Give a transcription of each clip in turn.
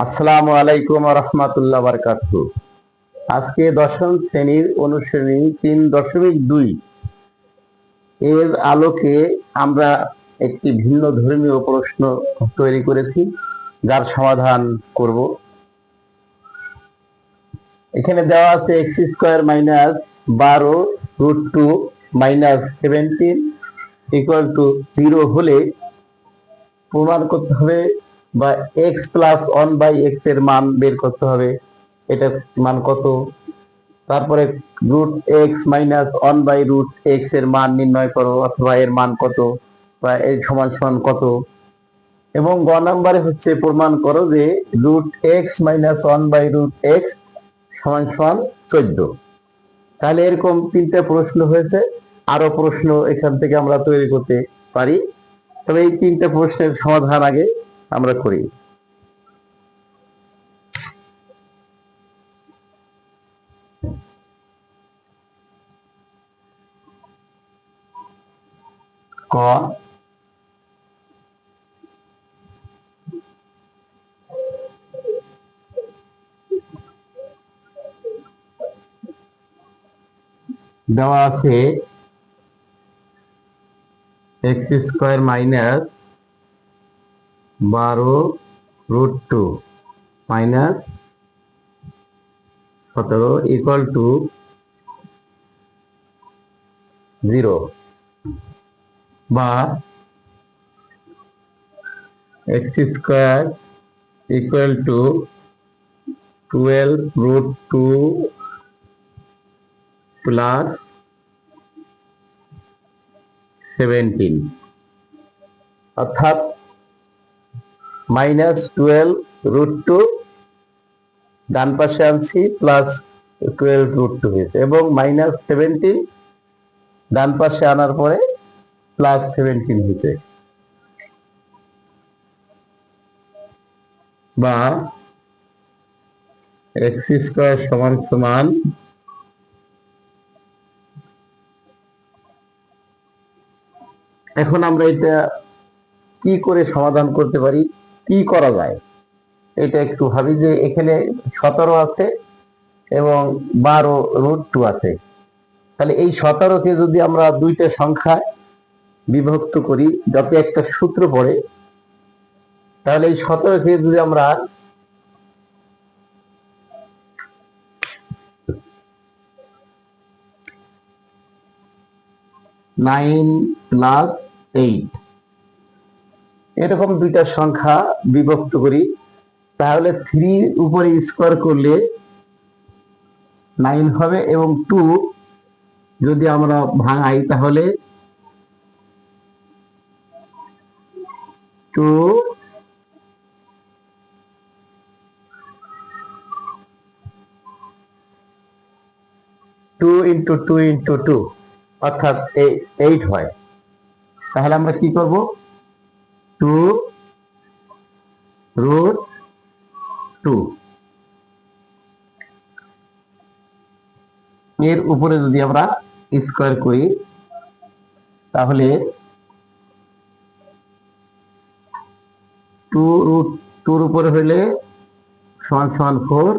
আসসালামু আলাইকুম রহমতুল্লাহ বারকাতুহু। আজকে দশম শ্রেণীর অনুশ্রেণী 3.2 এর আলোকে আমরা একটি ভিন্ন ধর্মীয় প্রশ্ন তৈরি করেছি, যার সমাধান করব। এখানে দেওয়া আছে x² - 12√2 - 17 = 0 হলে প্রমাণ করতে হবে, বা x+1/x এর মান বের করতে হবে। এটা মান কত? তারপরে √x - 1/√x এর মান নির্ণয় করো, অথবা এর মান কত, বা এর সমান সমান কত। এবং গ নাম্বারে হচ্ছে প্রমাণ করো যে √x - 1/√x সমান সমান 14। তাহলে এরকম 3টা প্রশ্ন হয়েছে। আরো প্রশ্ন এখান থেকে আমরা তৈরি করতে পারি, তবে এই 3টা প্রশ্নের সমাধান আগে আমরা করি। ক, দেওয়া আছে x² - 12√2 - 17 = 0, বা x² = 12√2 + 17, অর্থাৎ -12√2 ডান পাশে আনছি, +12√2 হয়েছে, এবং -17 ডান পাশে আনার পরে +17 হয়েছে, বা x² = এখন আমরা এটা কি করে সমাধান করতে পারি, কি করা যায়, এটা একটু ভাবি। যে এখানে 17 আছে এবং 12√2 আছে, তাহলে এই 17কে যদি আমরা দুইটা সংখ্যায় বিভক্ত করি, যাতে একটা সূত্র পড়ে, তাহলে এই 17কে যদি আমরা 9+8 এরকম দুইটা সংখ্যা বিভক্ত করি, তাহলে 3 উপরে স্কোয়ার করলে 9 হবে, এবং 2 যদি আমরা ভাঙাই তাহলে 2 × 2 × 2 অর্থাৎ 8 হয়। তাহলে আমরা কি করব? 2√2 এর উপরে যদি আমরা স্কোয়ার করি, তাহলে 2√2 উপরে হইলে সমান সমান 4,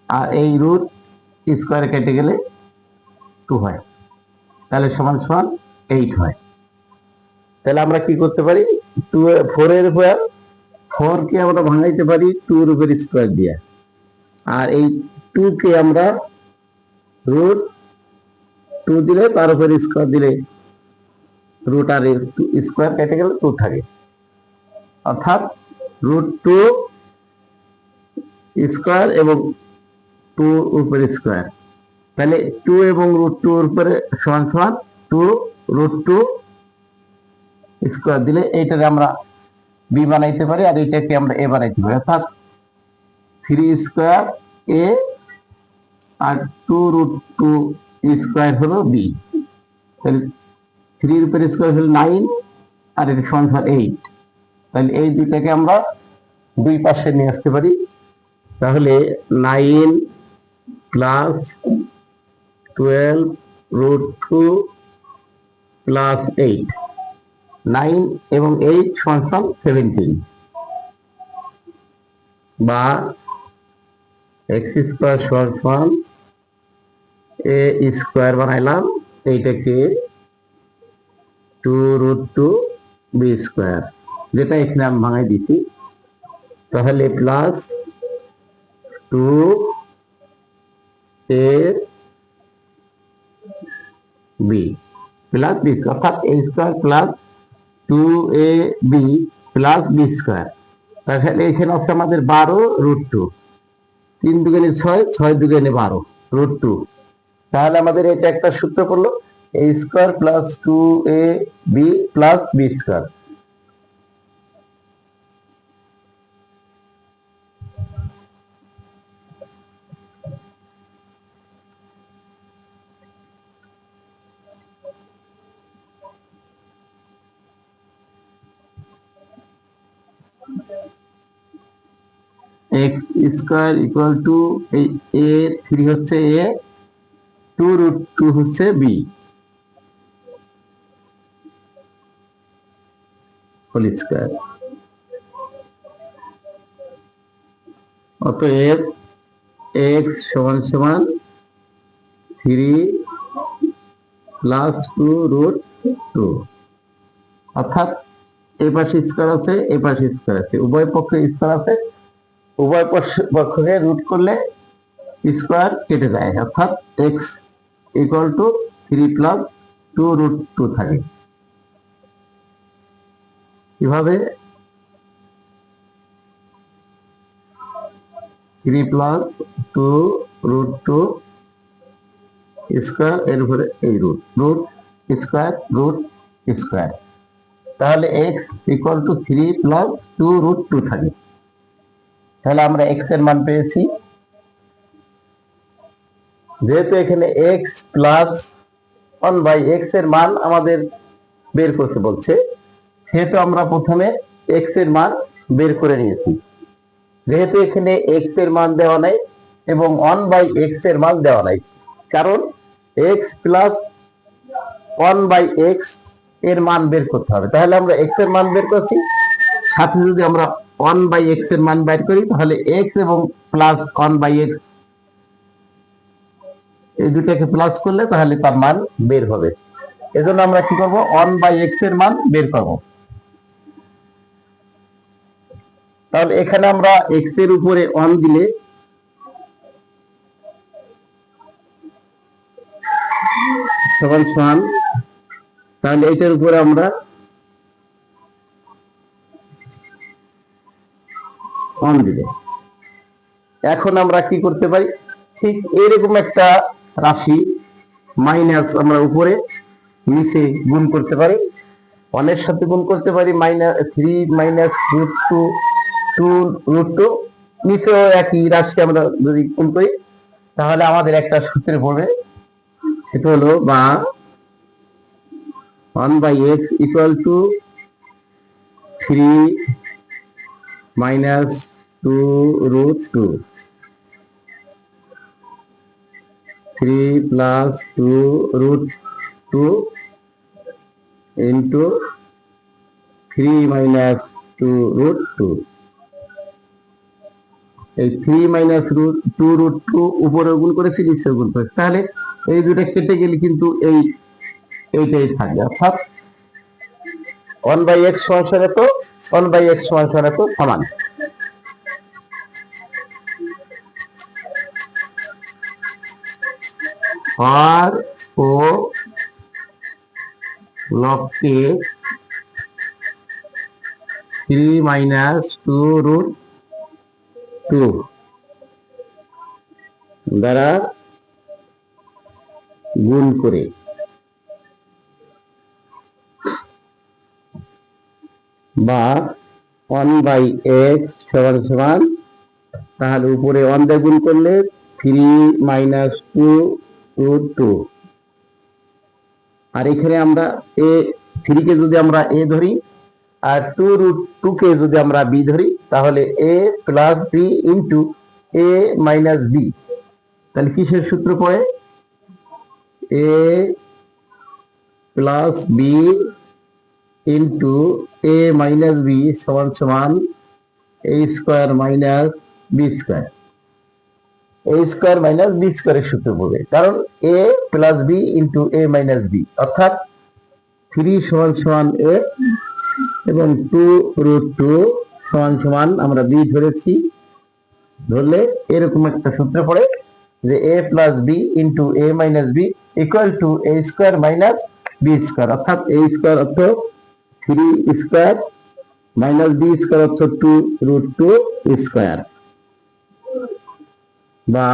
আর এই রুট স্কোয়ার কেটে গেলে 2 হয়, তাহলে সমান সমান 8 হয়। তাহলে আমরা কি করতে পারি? 4 এর উপর 4 কে আমরা ভাঙাইতে পারি 2 এর উপর স্কোয়ার দিয়ে, আর এই 2 কে আমরা √2 দিলে, তার উপর স্কোয়ার দিলে রুট আর স্কোয়ার কেটে গেলে 2 থাকে, অর্থাৎ √2 স্কোয়ার এবং 2 উপর স্কোয়ার। তাহলে 2 এবং √2 এর উপরে সমান সমান 2√2 স্কোয়ার দিলে এইটাকে আমরা বি বানাইতে পারি, আর এইটাকে আমরা এ বানাইতে পারি, অর্থাৎ 3² a আর 2√2 স্কোয়ার হলো বি। তাহলে 3 এর উপর স্কোয়ার হলো 9, আর এটা সমান সমান 8। তাহলে এই দুইটাকে আমরা দুই পাশে নিয়ে আসতে পারি, তাহলে 9 + 12√2 + 8, 9 এবং 8 সমান সমান 17। বা এক্স স্কোয়ার সমান সমান এ স্কোয়ার বানাইলাম, এইটাকে 2√2 b², যেটা এখানে আমি ভাঙাই দিচ্ছি। তাহলে প্লাস 2ab প্লাস বি, অর্থাৎ a square plus 2ab plus b²। তাহলে এখানে হচ্ছে আমাদের 12√2, 3 দুগুণে 6, 6 দুগুণে 12, √2। তাহলে আমাদের এটা একটা সূত্র পড়লো, a square plus 2ab plus b²। X square equal to এই a3 হচ্ছে a, 2√2 হচ্ছে b হোল স্কোয়ার। অতএব এক্স সমান সমান 3 প্লাস 2√2, অর্থাৎ এই পাশে স্কোয়ার আছে, এই পাশে স্কোয়ার আছে, উভয় পক্ষে স্কোয়ার আছে, উভয় পক্ষকে রুট করলে স্কোয়ার কেটে যায়, অর্থাৎ এক্স ইকুয়াল টু 3 প্লাস 2√2 থাকে। কিভাবে? 3 প্লাস 2√2 স্কোয়ার, এর উপরে এই root, root square, root square. তাহলে এক্স ইকুয়াল টু 3 প্লাস 2√2 থাকে। তাহলে আমরা এক্স এর মান পেয়েছি। যেহেতু এখানে এক্স প্লাস 1/x এর মান আমাদের বের করতে বলছে, সেহেতু আমরা প্রথমে এক্স এর মান বের করে নিয়েছি। যেহেতু এখানে এক্স এর মান দেওয়া নাই এবং 1/x এর মান দেওয়া নাই, কারণ এক্স প্লাস 1/x এর মান বের করতে হবে। তাহলে আমরা এক্স এর মান বের করছি, সাথে যদি আমরা 1/x এর মান বের করি, তাহলে এক্স এবং প্লাস 1/x এই দুটাকে প্লাস করলে তাহলে তার মান বের হবে। এজন্য আমরা কি করব, 1/x এর মান বের করব। তাহলে এখানে আমরা x এর উপরে 1 দিলে সমান সমান, তাহলে এটার উপরে আমরা 1 দিলে, এখন আমরা কি করতে পারি, ঠিক এরকম একটা রাশি মাইনাস আমরা উপরে নিচে গুণ করতে পারি, 1 এর সাথে গুণ করতে পারি, -3 -√2 নিচেও একই রাশি আমরা যদি গুণ করি, তাহলে আমাদের একটা সূত্রে পড়বে, সেটা হলো বা 1/x equal to 3 -2√2, 3 plus 2√2 into 3 -2√2। এই 3 -2√2 উপরে গুণ করেছি, নিচে গুণ করেছি, তাহলে এই দুটো কেটে গেলে কিন্তু এইটাই থাকবে, অর্থাৎ 1/x সমান এত, 1/x সমান এত সমান। আর ও লবকে 3 -2√2 দ্বারা গুণ করে বা 1/x সমান সমান, তাহলে উপরে 1 দিয়ে গুণ করলে 3 -2√2, আর এখানে আমরা এ 3 কে যদি আমরা এ ধরি আর 2√2 কে যদি আমরা বি ধরি, তাহলে a plus B into a minus b. তাহলে কিসের সূত্র পড়ে, a plus B into a minus b সমান সমান a square minus B square, a square minus b স্কোয়ারের সূত্র পড়বে, কারণ a plus B into A minus b, অর্থাৎ 3 সমান সমান এ এবং 2√2 সমান সমান আমরা বি ধরেছি, ধরলে এরকম একটা সূত্র পড়ে যে A plus B into A minus B equal to A square minus B square, অর্থাৎ এ স্কোয়ার অর্থ 3 স্কোয়ার মাইনাস বি স্কোয়ার অর্থ 2√2 স্কোয়ার, বা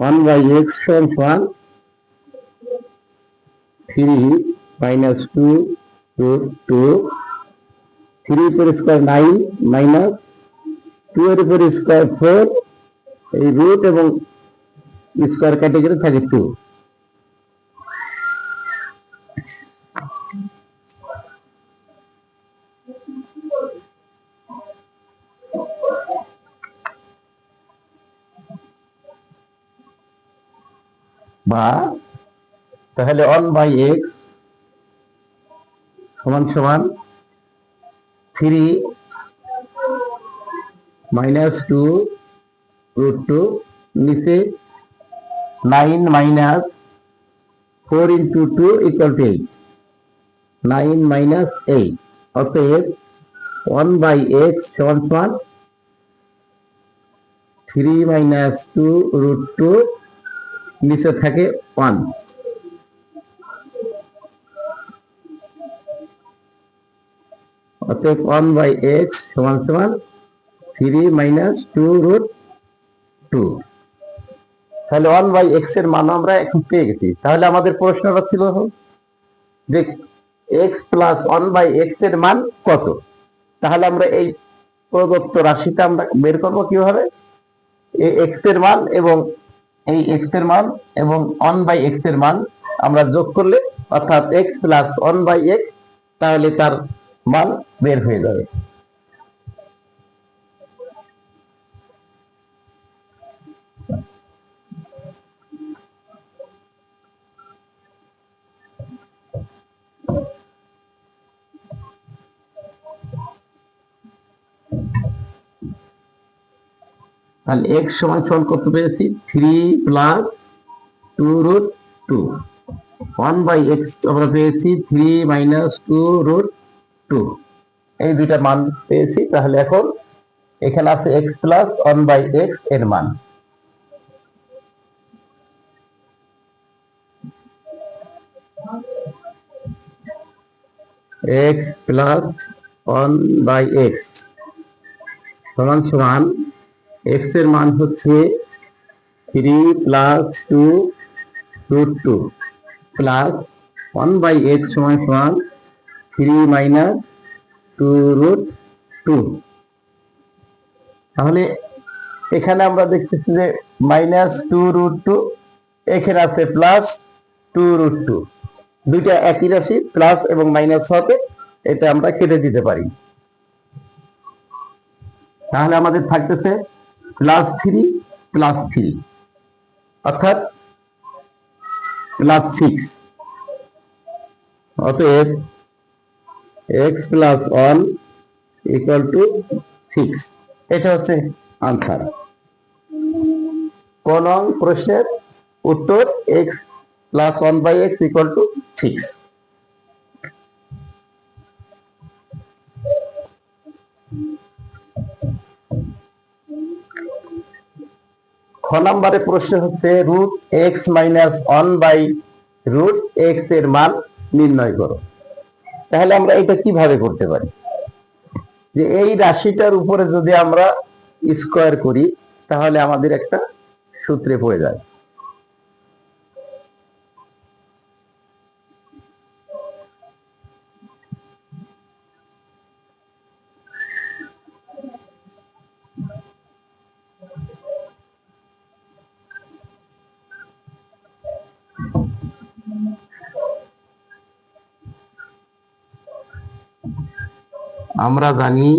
1/x সমান 3 মাইনাস 2√2, 3 উপর স্কোয়ার 9 মাইনাস 2 এর উপর স্কোয়ার 4, এই রুট এবং স্কোয়ার ক্যাটাগরি থাকে 2। বা তাহলে 1/x সমান সমান 3 মাইনাস 2√2, নিচে 9 minus 4 into 2 equal to 8, 9 minus 8, অতএব 1/x সমান সমান 3 মাইনাস 2√2, নিচে থাকে 1, অতএব 1/x সমান সমান 3 মাইনাস 2√2। তাহলে 1/x এর মান আমরা এখন পেয়ে গেছি। তাহলে আমাদের প্রশ্নটা ছিল যে x প্লাস 1/x এর মান কত। তাহলে আমরা এই প্রদত্ত রাশিটা আমরা বের করবো কিভাবে, এই x এর মান এবং এই x এর মান এবং 1/x এর মান আমরা যোগ করলে, অর্থাৎ x প্লাস 1/x, তাহলে তার মান বের হয়ে যাবে। তাহলে x সমান সমান কত পেয়েছি, 3 প্লাস 2√2, 1/x আমরা পেয়েছি 3 মাইনাস 2√2, এই দুইটা মান পেয়েছি। তাহলে এখন এখানে আছে x প্লাস 1/x এর মান, x প্লাস 1/x সমান সমান x এর মান হচ্ছে 3 প্লাস 2√2 প্লাস 1/x সমান সমান 3 মাইনাস 2√2। তাহলে এখানে আমরা দেখতেছি যে মাইনাস 2√2, এখানে আছে প্লাস 2√2, দুইটা একই রাশি, প্লাস এবং মাইনাস হতে এটা আমরা কেটে দিতে পারি। তাহলে আমাদের থাকতেছে প্লাস 3 প্লাস 3, অর্থাৎ প্লাস 6, অতএব x প্লাস 1 ইকুয়াল টু 6, এটা হচ্ছে আনসার। কোন প্রশ্নের উত্তর x plus 1/x equal to 6। খ নম্বরে প্রশ্ন হচ্ছে √x মাইনাস 1/√x এর মান নির্ণয় করো। তাহলে আমরা এটা কিভাবে করতে পারি, যে এই রাশিটার উপরে যদি আমরা স্কোয়ার করি তাহলে আমাদের একটা সূত্রে পড়ে যায়। আমরা জানি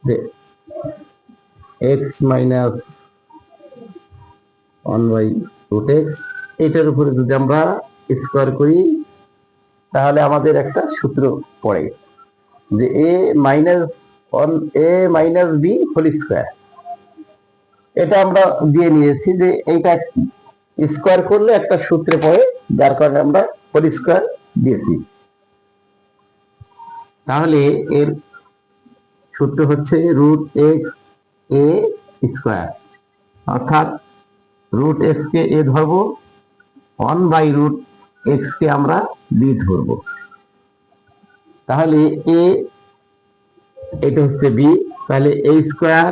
যে x মাইনাস 1/√x, এটার উপরে যদি আমরা স্কোয়ার করি তাহলে আমাদের একটা সূত্র পড়ে, যে এ মাইনাস এ মাইনাস বি হোল স্কোয়ার, এটা আমরা দিয়ে নিয়েছি যে এইটা স্কোয়ার করলে একটা সূত্রে পড়ে, যার কারণে আমরা হোল স্কোয়ার দিয়েছি। তাহলে এর সূত্র হচ্ছে রুট এক্স এ স্কোয়ার, অর্থাৎ রুট এক্স কে এ ধরবো, 1/√x কে আমরা বি ধরবো। তাহলে এ, এটা হচ্ছে বি, তাহলে A square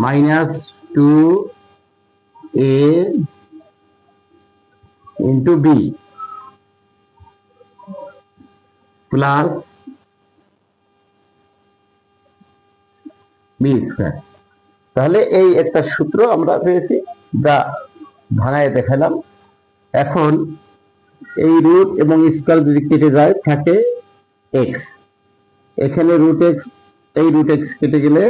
minus 2a into B plus B square. তাহলে এই একটা সূত্র আমরা পেয়েছি, যা ভাঙায় দেখালাম। এখন এই রুট এবং স্কোয়ার যদি কেটে যায়, থাকে এক্স, এখানে রুট এক্স, এই রুট এক্স কেটে গেলে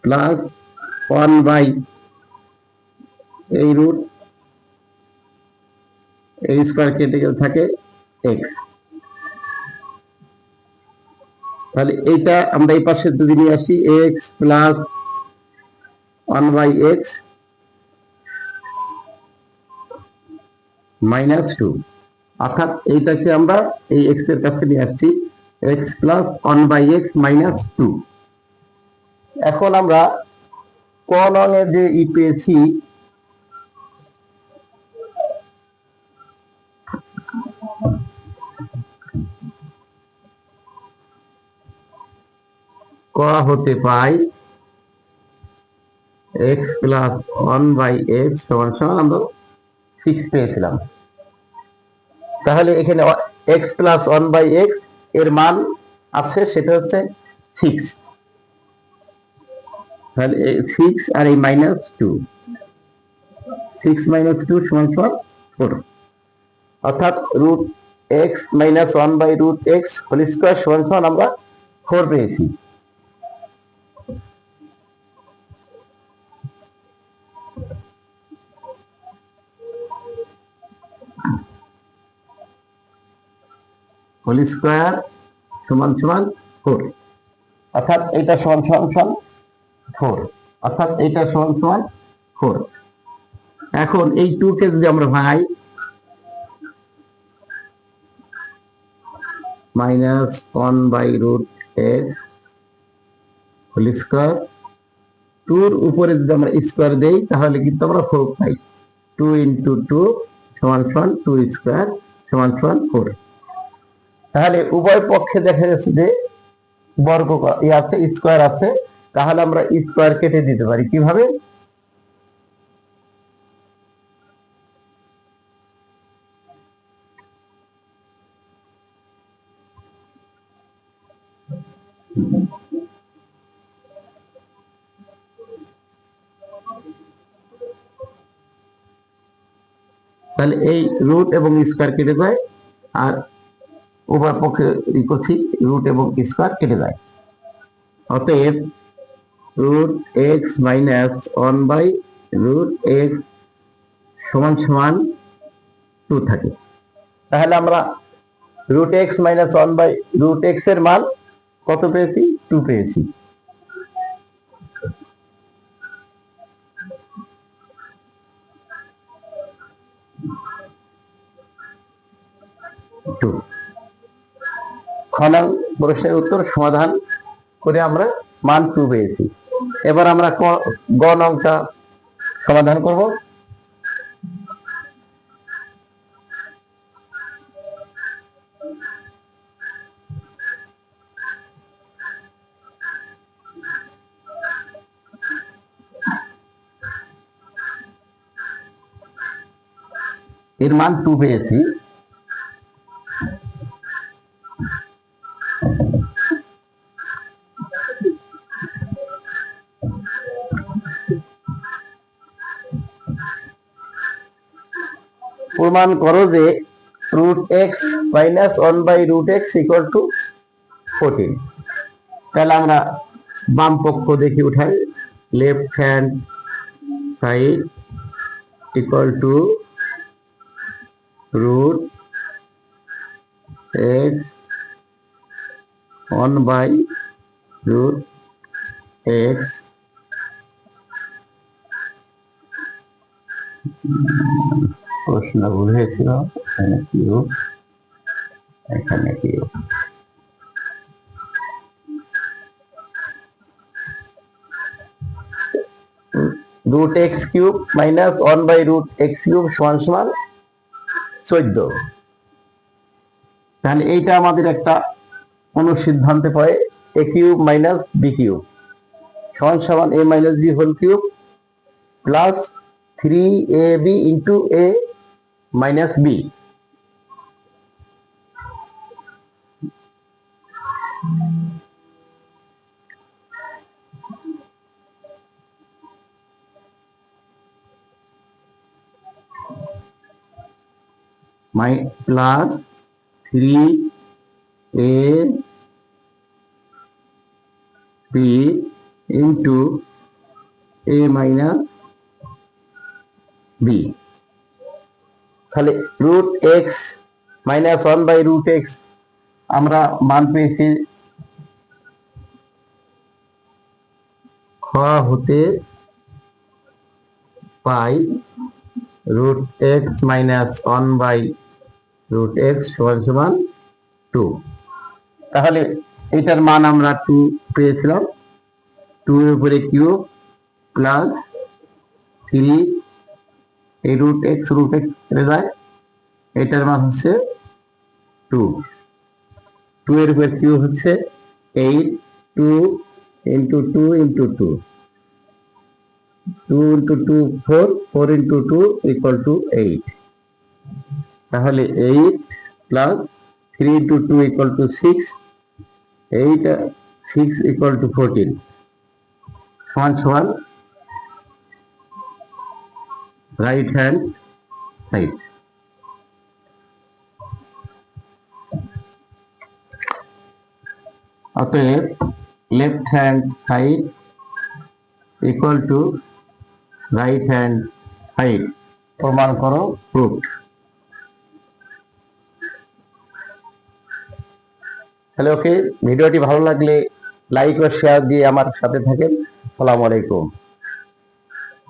প্লাস 1 বাই এই রুট, এই স্কোয়ার কেটে গেলে থাকে এক্স। তাহলে এইটা আমরা এই পাশে যদি নিয়ে আসি, এক্স প্লাস 1/x মাইনাস 2, অর্থাৎ এইটাকে আমরা এই এক্স এর কাছে নিয়ে আসছি, এক্স প্লাস 1/x মাইনাস 2। এখন আমরা ক নং-এ যে পেয়েছি, ক হতে পাই এক্স প্লাস 1/x সমান সমান আমরা 6 পেয়েছিলাম। তাহলে এখানে এক্স প্লাস 1/x এর মান আছে, সেটা হচ্ছে 6। তাহলে 6 আর এই মাইনাস 2, 6 মাইনাস 2 সমান সমান 4, অর্থাৎ root x minus 1/√x whole square সমান সমান আমরা 4 পেয়েছি। হোল স্কোয়ার সমান সমান 4, অর্থাৎ এটা সমান সমান 4, অর্থাৎ এটা সমান সমান 4। এখন এই 2 কে যদি আমরা ভাঙাই, মাইনাস 1/√x হোল স্কোয়ার, 2 উপরে যদি আমরা স্কোয়ার দেই, তাহলে কিন্তু আমরা 4 পাই। 2 ইন্টু 2 সমান সমান 2 স্কোয়ার সমান সমান 4। তাহলে উভয় পক্ষে দেখা যাচ্ছে যে বর্গ আছে, স্কোয়ার আছে, তাহলে আমরা স্কোয়ার কেটে দিতে পারি। কিভাবে? তাহলে এই রুট এবং স্কোয়ার কেটে যায়, আর উভয় পক্ষে করছি রুট এবং স্কোয়ার কেটে যায়। অতএব রুট এক্স মাইনাস 1/√x সমান সমান 2 থাকে। তাহলে আমরা রুট এক্স মাইনাস 1/√x এর মান কত পেয়েছি? 2 পেয়েছি। খ নং প্রশ্নের উত্তর সমাধান করে আমরা মান 2 পেয়েছি। এবার আমরা গ নংটা সমাধান করব। এর মান 2 পেয়েছি। প্রমাণ করো যে root x minus 1/√x equal to 14। তাহলে আমরা বাম পক্ষ দেখে উঠাই, left hand side equal to root x 1/√x প্রশ্ন ভুল হয়েছিল, এখানে কিউব, এখানে কিউব। √x³ মাইনাস 1/√x³ সমান সমান 14। তাহলে এইটা আমাদের একটা অনুসিদ্ধান্তে পড়ে, a³ মাইনাস b³ সমান সমান a minus b whole cube plus 3ab into a minus b। Plus 3ab into a minus b। তাহলে √x মাইনাস 1/√x আমরা মান পেয়েছি খ হতে পাই √x মাইনাস 1/√x সমান সমান 2। তাহলে এটার মান আমরা 2 পেয়েছিলাম। 2 এর উপরে কিউব প্লাস 3, এই √x কেটে যায়, এটার মান হচ্ছে 2। 2 এর উপরে কিউব হচ্ছে 8, 2 into 2 into 2, 2 into 2 4, 4 into 2 equal to 8। তাহলে 8 plus 3 into 2 equal to 6, 8 6 equal to 14 সমান সমান রাইট হ্যান্ড সাইড। অতএব left hand side equal two right hand side. প্রমাণ করো, প্রুফ। তাহলে ওকে, ভিডিওটি ভালো লাগলে লাইক ও শেয়ার দিয়ে আমার সাথে থাকেন। আসসালামু আলাইকুম।